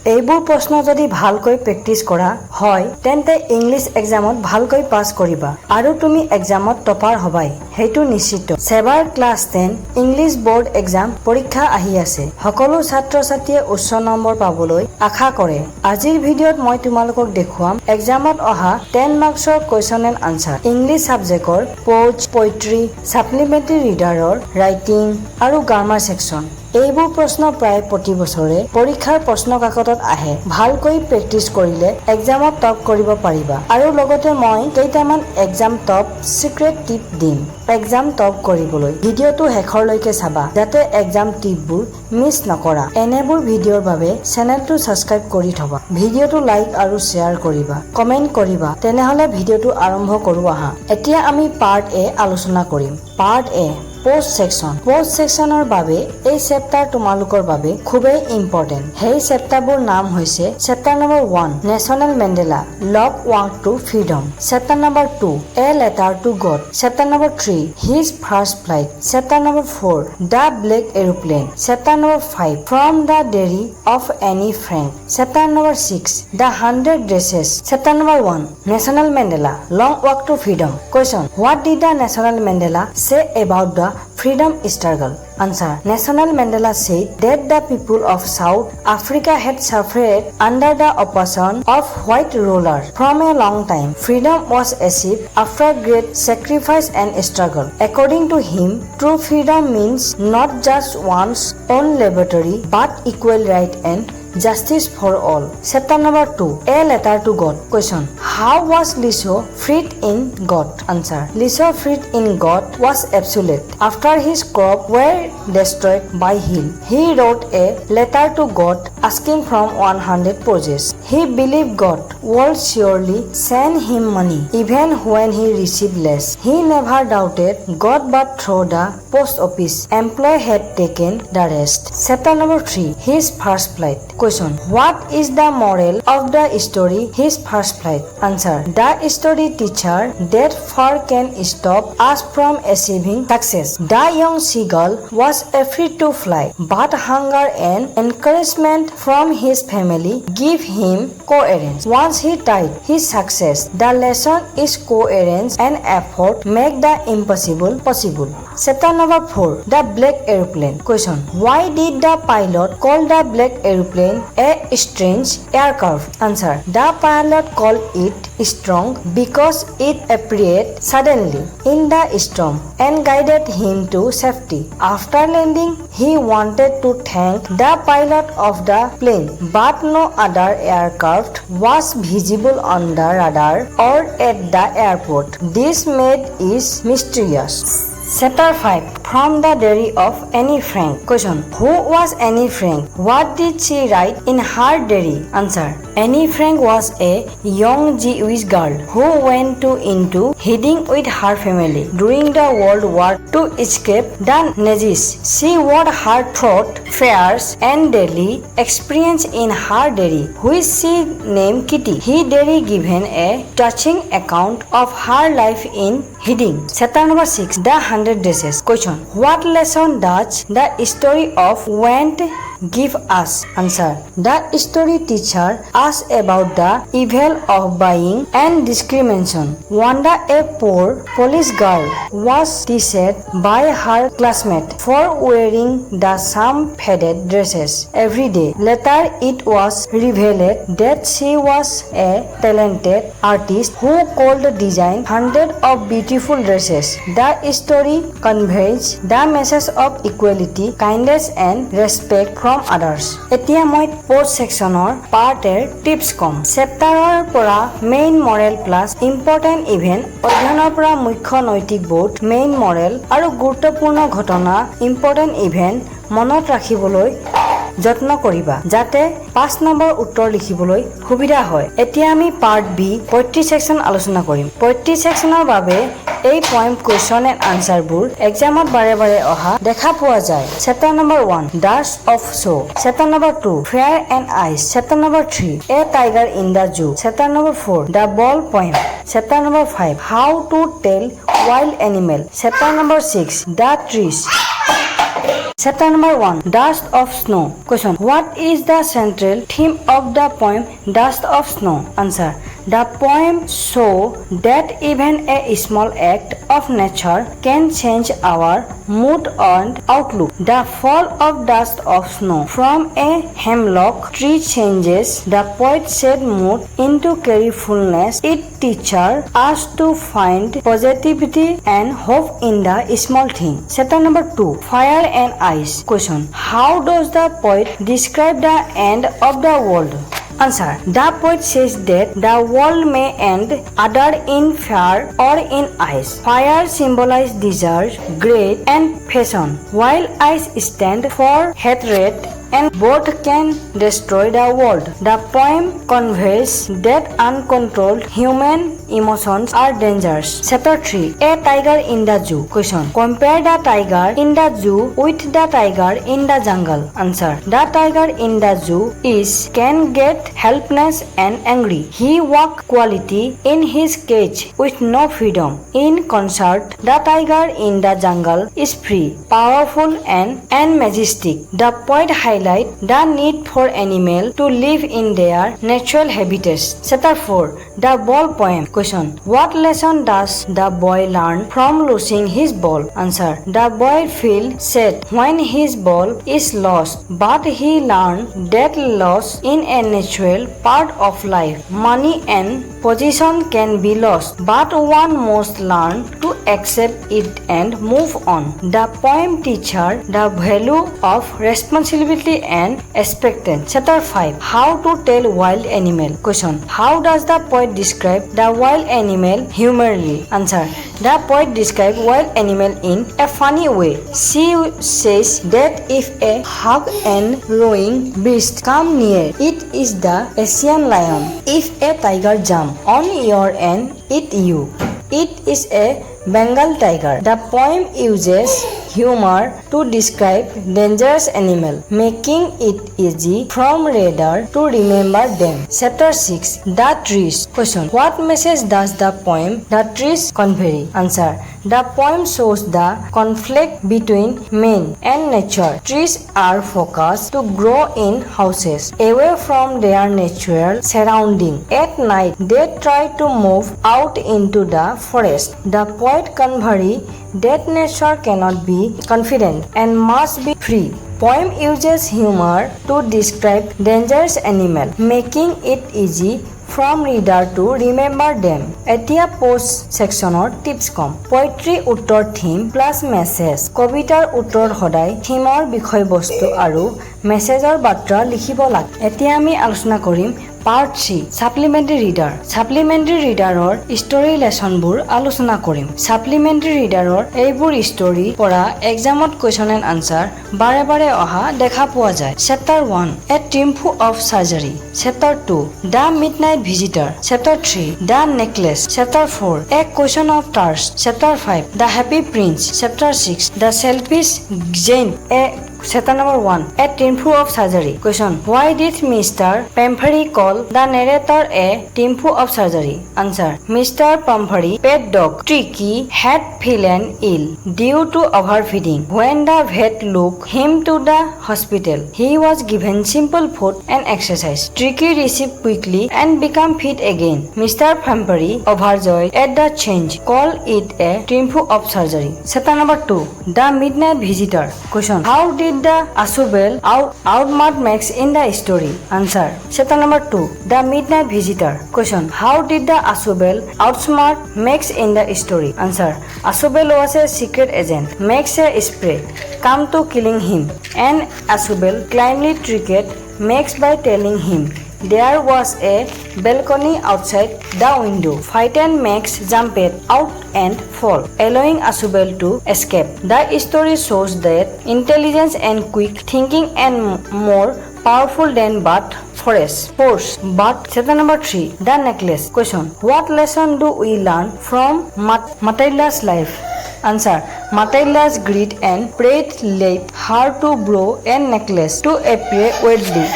এইবোৰ প্ৰশ্ন যদি ভালকৈ প্ৰেক্টিছ কৰা হয় তেন্তে ইংলিছ এক্সামত ভালকৈ পাছ কৰিবা আৰু তুমি এক্সামত টপাৰ হবাই সেইটো নিশ্চিত। সেবাৰ ক্লাছ 10 ইংলিছ বোৰ্ড এক্সাম পৰীক্ষা আহি আছে। সকলো ছাত্ৰ-ছাত্ৰীয়ে উচ্চ নম্বৰ পাবলৈ আশা কৰে। আজিৰ ভিডিঅ'ত মই তোমালোকক দেখুৱাম এক্সামত অহা 10 মাৰ্কছৰ কুৱেশ্যন এণ্ড আনসাৰ ইংলিছ সাবজেক্টৰ পোজ, পোয়েট্ৰি, সাপ্লিমেণ্টাৰী ৰিডাৰৰ ৰাইটিং আৰু গ্ৰামাৰ সেকশন। এইবোৰ প্ৰশ্ন প্ৰায় প্ৰতি বছৰে পৰীক্ষাৰ প্ৰশ্ন কাকতত আহে। ভালকৈ প্ৰেক্টিছ কৰিলে এক্সামত টপ কৰিব পাৰিবা আৰু লগতে মই কেইটামান এক্সাম টপ সিক্ৰেট টিপ দিম এক্সাম টপ কৰিবলৈ। ভিডিঅ'টো শেষৰলৈকে চাবা যাতে এক্সাম টিপবোৰ মিছ নকৰা। এনেবোৰ ভিডিঅ'ৰ বাবে চেনেলটো সাবস্ক্ৰাইব কৰি থবা। ভিডিঅ'টো লাইক আৰু শ্বেয়াৰ কৰিবা, কমেণ্ট কৰিবা। তেনেহলে ভিডিঅ'টো আৰম্ভ কৰো আহা। এতিয়া আমি পাৰ্ট এ আলোচনা কৰিম। Part A post section. Post সেকশনৰ বাবে এই চেপ্টাৰ তোমালোকৰ বাবে খুবেই ইম্পৰ্টেণ্ট। সেই চেপ্টাৰবোৰ নাম হৈছে chapter number 1 national Mandela log walk to freedom, chapter number 2 a letter to god, chapter number 3 his first flight, chapter number 4 the Blake aeroplane, chapter number 5 from the dairy of any Frank, chapter number 6 the 100 dresses, chapter number 1 national Mandela long walk to freedom. Question, what did the national Mandela say about the freedom struggle? Answer. Nelson Mandela said that the people of South Africa had suffered under the oppression of white rulers from a long time. Freedom was achieved after great sacrifice and struggle. According to him, true freedom means not just one's own liberty but equal right and justice for all. Chapter number 2 A letter to God. Question, how was Lisho freed in God? Answer, Lisho freed in God was absolute. After his crop were destroyed by hail, he wrote a letter to God asking from 100 pages. He believed God would surely send him money even when he received less. He never doubted God but through the post office employee had taken the rest. Chapter number 3 His first flight. Question, what is the moral of the story His First Flight? Answer, the story teacher that fear can stop us from achieving success. The young seagull was afraid to fly, but hunger and encouragement from his family gave him coherence. Once he tried his success, the lesson is coherence and effort make the impossible possible. Chapter number 4 The Black Aeroplane. Question, why did the pilot call the black aeroplane a strange aircraft? Answer, the pilot called it strong because it appeared suddenly in the storm and guided him to safety. After landing, he wanted to thank the pilot of the plane, but no other aircraft was visible on the radar or at the airport. This made it mysterious. Chapter 5 From the Diary of Anne Frank. Question, who was Anne Frank? What did she write in her diary? Answer, Anne Frank was a young Jewish girl who went into hiding with her family during the World War to escape the Nazis. She wrote her thoughts, fears and daily experience in her diary, which she named Kitty. Her diary given a touching account of her life in hiding. Chapter number 6 The 100 Dresses. Question, what lesson does the story of Went give us? Answer, the story teaches us about the evil of buying and discrimination. Wanda, a poor Polish girl, was teased by her classmates for wearing the same faded dresses every day. Later, it was revealed that she was a talented artist who could design hundreds of beautiful dresses. The story conveys the message of equality, kindness and respect from others. এতিয়া মই post সেকশনৰ part এৰ tips কম। চেপ্টাৰৰ পৰা main Morrell plus important event, অধ্যয়নৰ পৰা মুখ্য নৈতিক বোধ, main Morrell আৰু গুৰুত্বপূৰ্ণ ঘটনা ইম্পৰ্টেন্ট ইভেন্ট মনত ৰাখিবলৈ যত্ন কৰিবা যাতে 5 নম্বৰ উত্তৰ লিখিবলৈ সুবিধা হয়। এতিয়া আমি পাৰ্ট বি পোয়েট্ৰি সেকশন আলোচনা কৰিম। পোয়েট্ৰি সেকশনৰ বাবে এই পয়েম কুৱেশ্যন এণ্ড আনসাৰবোৰ এক্সামত বাৰে বাৰে অহা দেখা পোৱা যায়। চেপ্টাৰ নম্বৰ 1 ডাৰ্ছ of snow, chapter number 2 fire and ice, chapter number 3 a tiger in the zoo, chapter number 4 the ball poem, chapter number 5 how to tell wild animal, chapter number 6 the trees. Chapter number 1. Dust of Snow. Question. What is the central theme of the poem Dust of Snow? Answer. The poem shows that even a small act of nature can change our mood and outlook. The fall of dust of snow from a hemlock tree changes the poet's sad mood into cheerfulness. It teaches us to find positivity and hope in the small thing. Chapter number 2. Fire and Ice. Question. How does the poet describe the end of the world? Answer. The poet says that the world may end either in fire or in ice. Fire symbolizes desire, greed, and passion, while ice stands for hatred, and both can destroy the world. The poem conveys that uncontrolled human emotions are dangerous. Chapter 3. A tiger in the zoo. Question. Compare the tiger in the zoo with the tiger in the jungle. Answer. The tiger in the zoo can get helpless and angry. He walks quietly in his cage with no freedom. In contrast, the tiger in the jungle is free, powerful, and majestic. The poet highlights the need for animals to live in their natural habitats. Chapter 4. The Ball Poem. Question. What lesson does the boy learn from losing his ball? Answer. The boy feels sad when his ball is lost, but he learns that loss is a natural part of life. Money and position can be lost, but one must learn to accept it and move on. The poem teaches the value of responsibility and expectance. Chapter 5. How to tell wild animal. Question. How does the poet describe the wild animal humorously? Answer. The poet describes wild animal in a funny way. She says that if a hug and roaring beast come near, it is the Asian lion. If a tiger jump on your end, eat you. It is a Bengal tiger. The poem uses humor to describe dangerous animal, making it easy from reader to remember them. Chapter 6. The Trees. Question. What message does the poem The Trees convey? Answer. The poem shows the conflict between man and nature. Trees are focused to grow in houses, away from their natural surrounding. At night, they try to move out into the forest. The poet conveys that nature cannot be confident and must be free. Poem uses humor to describe dangerous animals, making it easy from reader to remember them. এতিয়া post সেকশনৰ tips কম. Poetry উত্তৰ theme plus message. কবিতাৰ উত্তৰ সদায় থিমৰ বিষয়বস্তু আৰু মেছেজৰ বাৰ্তা লিখিব লাগে. এতিয়া আমি আলোচনা কৰিম Part 3. Supplementary Reader. Supplementary Readerৰ story lessonবোৰ আলোচনা কৰিম. Supplementary Readerৰ এইবোৰ story পৰা examত question and answer বাৰে বাৰে অহা দেখা পোৱা যায়. Chapter 1. A Triumph of Surgery. Chapter 2. The Midnight Visitor. Chapter 3. The Necklace. Chapter 4. A Question of Thirst. Chapter 5. The Happy Prince. Chapter 6. The Selfish Giant. Chapter number 1. A Triumph of Surgery. Question. Why did Mr. Pumphrey call the narrator a Triumph of Surgery? Answer. Mr. Pumphrey's pet dog Tricky had fallen ill due to overfeeding. When the vet took him to the hospital, he was given simple food and exercise. Tricky received quickly and became fit again. Mr. Pumphrey, overjoyed at the change, called it a Triumph of Surgery. Chapter number 2. The Midnight Visitor. Question. How did the Asubel outsmart Max in the story? Answer. Chapter number 2. The Midnight Visitor. Question. How did the Asubel outsmart Max in the story? Answer. Asubel was a secret agent. Max a spray come to killing him, and Asubel kindly tricked Max by telling him there was a balcony outside the window. Frightened Max jumped out and fall, allowing Asubel to escape. The story shows that intelligence and quick thinking and more powerful than but force. But chapter number 3. The Necklace. Question. What lesson do we learn from Matilda's life? Answer. Matilda's greed and pride led her to blow a necklace to appear worldly.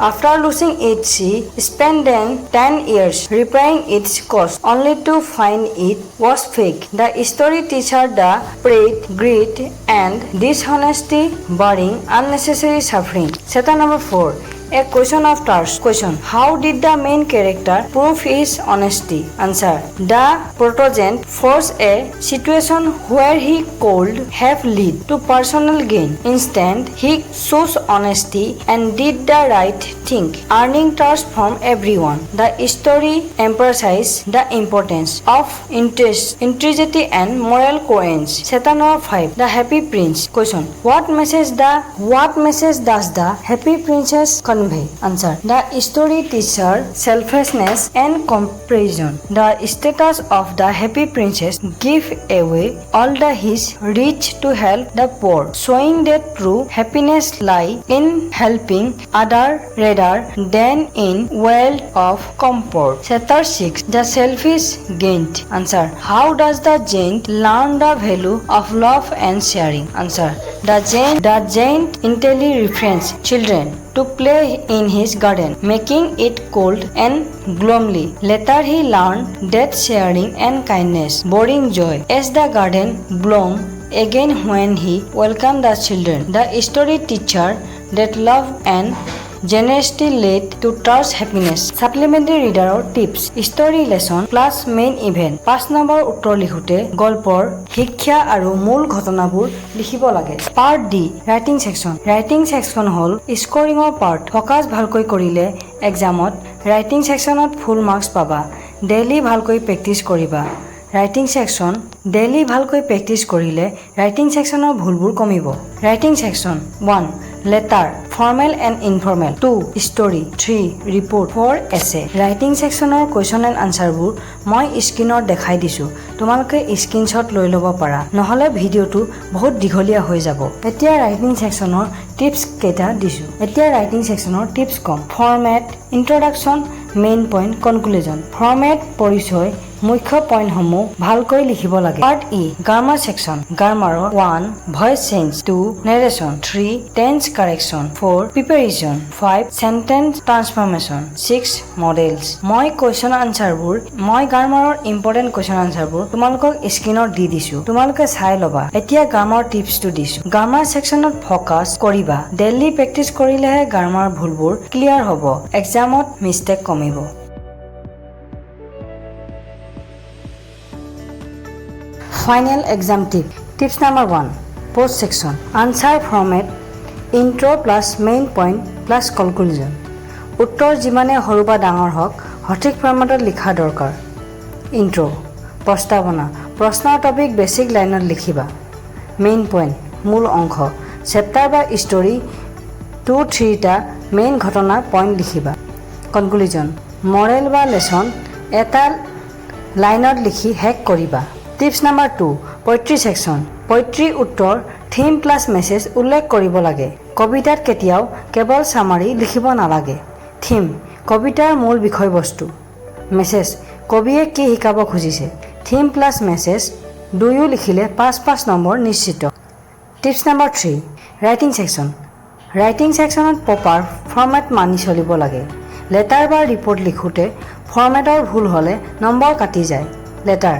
After losing it, she spent then 10 years repairing its cost, only to find it was fake. The story teaches the pride, greed, and dishonesty, barring unnecessary suffering. Chapter number 4. A question of thirst. Question: how did the main character prove his honesty? Answer: the protagonist forced a situation where he could have led to personal gain. Instead, he chose honesty and did the right thing, earning trust from everyone. The story emphasizes the importance of integrity and moral coherence. Chapter number 5. The Happy Prince. Question: what message does the Happy Princess convey? Answer: the story teaches selflessness and compassion. The status of the Happy Princess give away all his rich to help the poor, showing that true happiness lies in helping others rather than in wealth of comfort. Chapter 6. The Selfish Giant. Answer: how does the giant learn the value of love and sharing? Answer: the giant intelligently refrains children to play in his garden, making it cold and gloomy. Later he learned that sharing and kindness bring joy, as the garden bloomed again when he welcomed the children. The story teaches that love and generosity lead to trust happiness. Supplementary reader tips. Story lesson plus main event. 5 number উত্তৰ লিখোতে গল্পৰ শিক্ষা আৰু মূল ঘটনাবোৰ লিখিব লাগে। Part D writing section. Writing section হ'ল স্কোৰিংৰ part. Focus ভালকৈ কৰিলে এক্সামত ৰাইটিং সেকশনত ফুল মাৰ্কস পাবা। ডেইলি ভালকৈ প্ৰেক্টিস কৰিবা। ৰাইটিং সেকশন ডেইলি ভালকৈ প্ৰেক্টিস কৰিলে ৰাইটিং সেকশনৰ ভুলবোৰ কমিব। Writing section 1 letter, formal and informal. 2 story. 3 report. 4 essay. Writing sectionৰ question and answer বোৰ মই স্ক্ৰিনত দেখাই দিছো। তোমালোকে স্ক্ৰিনশ্বট লৈ ল'ব পাৰা, নহলে ভিডিওটো বহুত দীঘলীয়া হৈ যাব। এতিয়া ৰাইটিং সেকশ্যনৰ টিপছ কেইটা দিছো। এতিয়া ৰাইটিং সেকশ্যনৰ টিপছ কম। Format, introduction, main point, conclusion. Format পৰিচয়, মুখ্য পইণ্টসমূহ ভালকৈ লিখিব লাগে। Part E grammar section. গ্ৰামাৰৰ 1 voice change, 2 narration, 3 tense correction, 4 preposition, 5 sentence transformation, 6 modals. মই গ্ৰামাৰৰ ইম্পৰ্টেণ্ট কুৱেশ্যন আনচাৰবোৰ তোমালোকক স্ক্ৰিনত দি দিছো, তোমালোকে চাই ল'বা। এতিয়া গ্ৰামাৰ টিপছটো দিছো। গ্ৰামাৰ সেকশ্যনত ফকাছ কৰিবা। ডেইলি প্ৰেক্টিছ কৰিলেহে গ্ৰামাৰ ভুলবোৰ ক্লিয়াৰ হ'ব, এক্সামত মিষ্টেক কমিব। Final exam tip. Tips number 1. Post section. Answer format. Intro plus main point plus conclusion. উত্তৰ যিমানে সৰু বা ডাঙৰ হওক সঠিক ফৰ্মেটত লিখা দৰকাৰ। ইন্ট্ৰ প্ৰস্তাৱনা, প্ৰশ্নৰ টপিক বেছিক লাইনত লিখিবা। মেইন পইণ্ট মূল অংশ, চেপ্টাৰ বা ষ্টৰী 2-3টা মেইন ঘটনাৰ পইণ্ট লিখিবা। কনক্লুজন মৰেল বা লেছন এটা লাইনত লিখি শেষ কৰিবা। Tips number 2 poetry section. Poetry উত্তৰ থিম প্লাছ মেছেজ উল্লেখ কৰিব লাগে। কবিতাত কেতিয়াও কেৱল চামাৰি লিখিব নালাগে। থিম কবিতাৰ মূল বিষয়বস্তু। মেছেজ কবিয়ে কি শিকাব খুজিছে। থিম প্লাছ মেছেজ দুয়ো লিখিলে 5 নম্বৰ নিশ্চিত। Tips number 3 writing section. ৰাইটিং সেকশ্যনত প্ৰপাৰ ফৰ্মেট মানি চলিব লাগে। লেটাৰ বা ৰিপৰ্ট লিখোঁতে ফৰ্মেটৰ ভুল হ'লে নম্বৰ কাটি যায়। Letter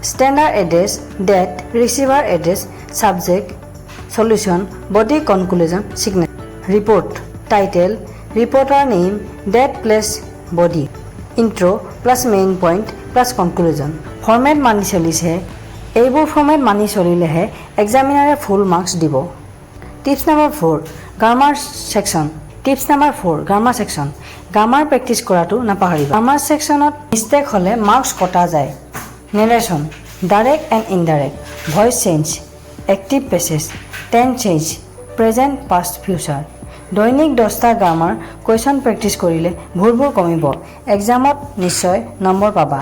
standard address, date, receiver address, subject, solution, body, conclusion, signature. Report title, reporter name, date, place, body. Intro plus main point plus conclusion. Format মানি চলিছে, এইবোৰ ফৰ্মেট মানি চলিলেহে এক্সামিনাৰে ফুল মাৰ্কছ দিব। Tips number 4 grammar section. Tips number 4 grammar section. Grammar practice কৰাটো নাপাহৰিবা। Grammar সেকশ্যনত মিষ্টেক হ'লে মাৰ্কছ কটা যায়। Narration, direct and indirect, voice change, active passage, tense change, present, past, future. দৈনিক 10টা গ্ৰামাৰ কুৱেশ্যন প্ৰেক্টিছ কৰিলে ভুলবোৰ কমিব, এক্সামত নিশ্চয় নম্বৰ পাবা।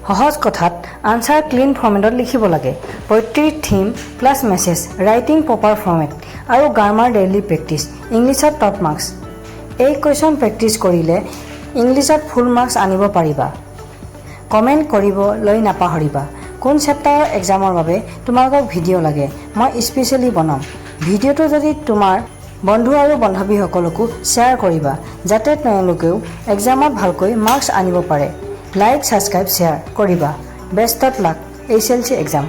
সহজ কথাত আনচাৰ ক্লিন ফৰ্মেটত লিখিব লাগে। Poetry theme plus message, writing proper format আৰু গ্ৰামাৰ ডেইলি প্ৰেক্টিছ, ইংলিছত টপ মাৰ্কছ। এই কুৱেশ্যন প্ৰেক্টিছ কৰিলে ইংলিছত ফুল মাৰ্কছ আনিব পাৰিবা। কমেণ্ট কৰিবলৈ নাপাহৰিবা। কোন চেপ্টাৰৰ এক্সামৰ বাবে তোমালোকক ভিডিঅ' লাগে মই স্পেচিয়েলি বনাম। ভিডিঅ'টো যদি তোমাৰ বন্ধু আৰু বান্ধৱীসকলকো শ্বেয়াৰ কৰিবা যাতে তেওঁলোকেও এক্সামত ভালকৈ মাৰ্কছ আনিব পাৰে। লাইক, ছাবস্ক্ৰাইব, শ্বেয়াৰ কৰিবা। Best of luck HLC exam.